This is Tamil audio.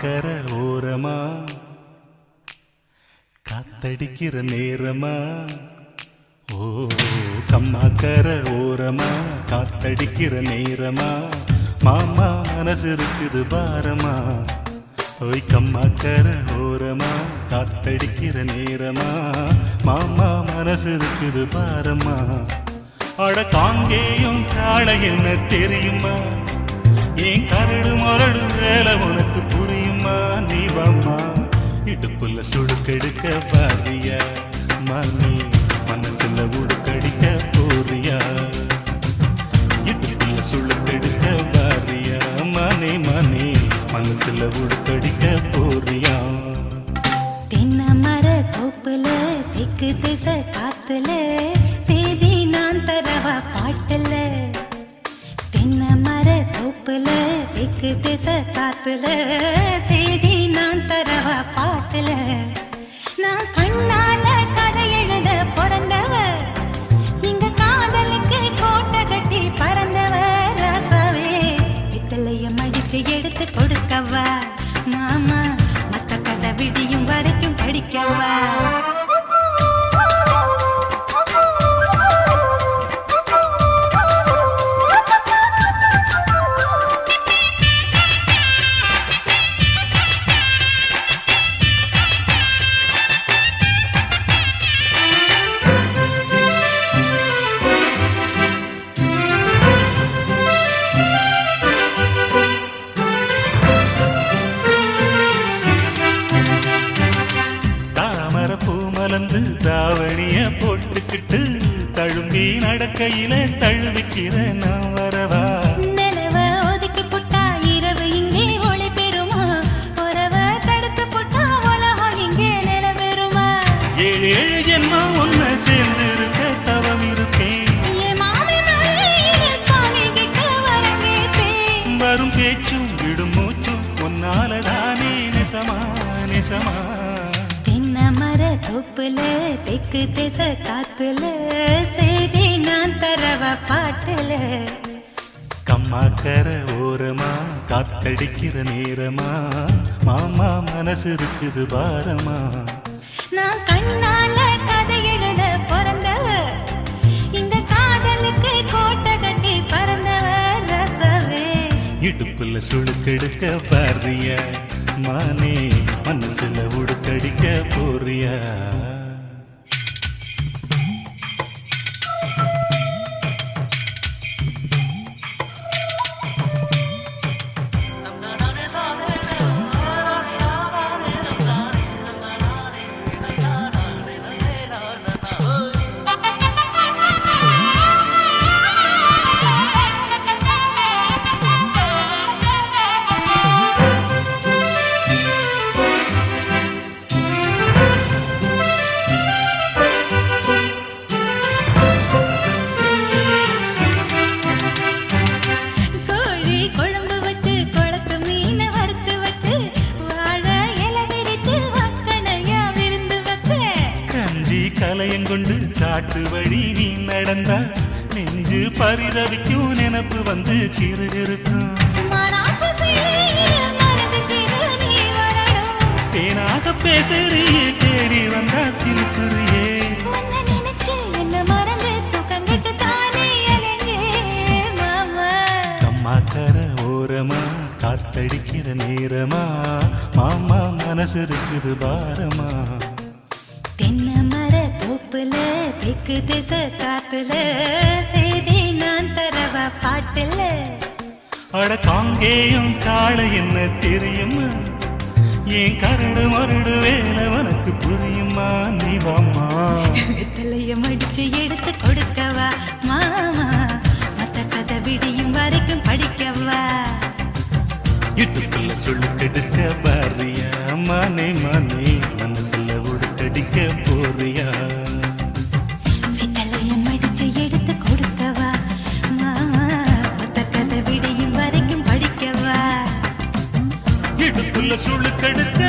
கம்மாக்கர ஓரமா காத்தடிக்கிற நேரமா ஓ கம்மாக்கர ஓரமா காத்தடிக்கிற நேரமா மாமா மனசு இருக்குது பாரமா ஓய் கம்மாக்கர ஓரமா காத்தடிக்கிற நேரமா மாமா மனசு இருக்குது பாரமா அட காங்கேயும் காளை என்ன தெரியுமா ஏன் கரடு மரடு வேலை உனக்கு புரியுமா நீ வாமா இடுப்புல சுடுக்கெடுக்க பாரியா மணி மனசுல உடுக்கடிக்க போறியா இடுப்புல சுடுக்கெடுக்க பாரியா மணி மணி மனசுல உடுக்கடிக்க போறியா தென்னை மர தோப்புல தெற்கு திசை காத்துல செய்தி நான் தரவா பாட்டுல தென்னை மர தோப்புல தெற்கு திசை காத்துல செய்தி நான் தரவா பாட்டுல நான் கண்ணால கதை எழுத பிறந்தவ இங்க காதலுக்கு கோட்டை கட்டி பறந்தவ ராசாவே பித்தளைய மடிச்சு எடுத்து கொடுக்கவா மாமா மத்த கதை விடியும் வரைக்கும் படிக்கவா தாவணிய போட்டுக்கிட்டு தழும்பி நடக்கையில தழுவிக்கிற நான் வரவா நிலவ ஒதுக்கி போட்டா இரவு இங்கே ஒளி பெறுமா உறவ தடுத்து போட்டா உலகம் இங்கே நில பெறுமா ஏழு ஏழு ஜென்மம் ஒன்ன சேர்ந்து இருக்க தவம் இருப்பேன் என் மாமி சாமி கிட்ட வர கேட்பேன் வரும் பேச்சும் விடும் மூச்சும் உன்னாலதானே நெசமா நெசமா தென்னை மர தோப்புல தெற்கு திசை காத்துல செய்தி நான் தரவ பாட்டுல கம்மாக்கர ஓரமா காத்தடிக்கிற நேரமா மாமா மனசு இருக்குது பாரமா நான் கண்ணால கதை எழுத பிறந்தவ இந்த காதலுக்கு கோட்டை கட்டி பறந்தவ ரசவே இடுப்புல சுழுக்கெடுக்க பாரியா மானே மனசுல உடுக்கடிக்க போறியா கலையங்கொண்டு காட்டு வழி நீ நடந்தா நெஞ்சு பரிதவிக்கும் நினப்பு வந்து சிறுகிருக்கும் தேனாக பேசுறியே தேடி வந்தா சிரிக்குறியே கம்மாக்கர ஓரமா காத்தடிக்கிற நேரமா மாமா மனசு இருக்குது பாரமா தென்னை மர தோப்புல தெற்கு திசை காத்துல செய்தி நான் தரவ பாட்டுல அட காங்கேயும் காளை என்ன தெரியுமா ஏன் கரடு மரடு வேலை உனக்கு புரியுமா நீ வாமா வெத்தலைய மடிச்சு எடுத்து கொடுக்கவா மாமா மத்த கதை விடியும் வரைக்கும் படிக்கவா இடுப்புல சுழுக்கெடுக்க பாரியா மானே மானே மனசுல உடுக்கடிக்க போறியா வெத்தலைய மடிச்சு எடுத்து கொடுக்கவா மாமா மத்த கதை விடியும் வரைக்கும் படிக்கவா இடுப்புல சுழுக்கெடுக்க